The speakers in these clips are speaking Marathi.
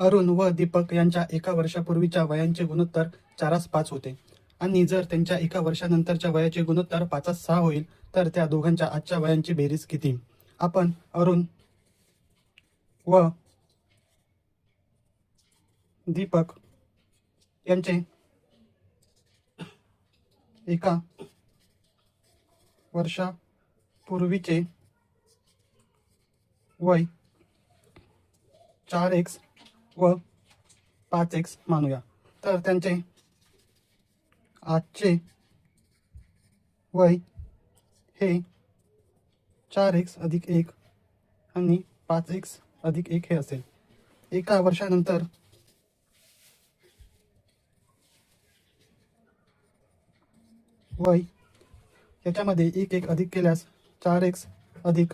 अरुण व दीपक यांच्या एका वर्षापूर्वीच्या वयांचे गुणोत्तर 4:5 होते आणि जर त्यांच्या एका वर्षानंतरच्या वयाचे गुणोत्तर 5:6 होईल तर त्या दोघांच्या आजच्या वयांची बेरीज किती? आपण अरुण व दीपक यांचे एका वर्षापूर्वीचे वय 4x व 5x मानूया. तर त्यांचे आजचे वय हे 4x अधिक 1 आणि 5x अधिक 1 हे असेल. एका वर्षानंतर वय याच्यामध्ये 1 अधिक केल्यास 4x अधिक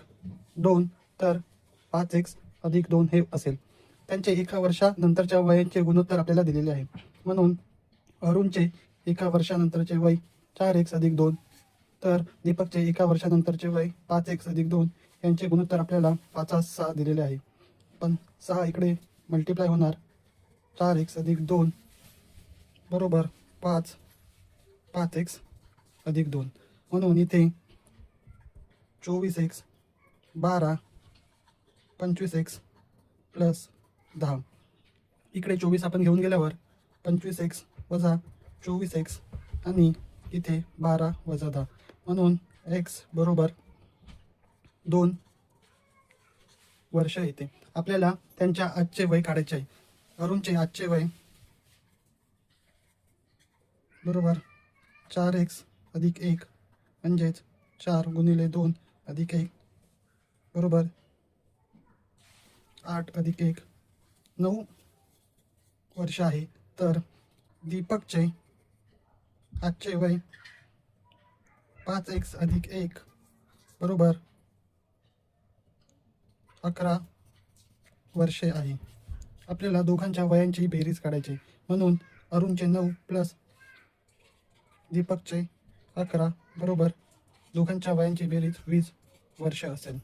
2 तर 5x अधिक 2 हे असेल. त्यांचे एका वर्षानंतरच्या वयांचे गुणोत्तर आपल्याला दिलेले आहे. म्हणून अरुणचे एका वर्षानंतरचे वय 4x अधिक 2 तर दीपकचे एका वर्षानंतरचे वय 5x अधिक 2 यांचे गुणोत्तर आपल्याला 5:6 दिलेले आहे. पण 6 इकडे मल्टिप्लाय होणार 4x अधिक 2 बरोबर 5x अधिक 2 म्हणून इथे 24x 12 25x प्लस 10. इकडे 24 आपण घेऊन गेल्यावर 25x वजा 24x आणि इथे 12 वजा 10 म्हणून x बरोबर 2 वर्ष येते. आपल्याला त्यांच्या आजचे वय काढायचे आहे. अरुणचे आजचे वय बरोबर 4x अधिक 1 म्हणजेच 4 गुणिले 2 अधिक 1 बरोबर 8 अधिक 1 9 वर्ष आहे. तर दीपकचे आजचे वय 5x अधिक 1 बरोबर 11 वर्षे आहे. आपल्याला दोघांच्या वयांची बेरीज काढायची म्हणून अरुणचे 9 प्लस दीपकचे 11 बरोबर दोघांच्या वयांची बेरीज 20 वर्ष असेल.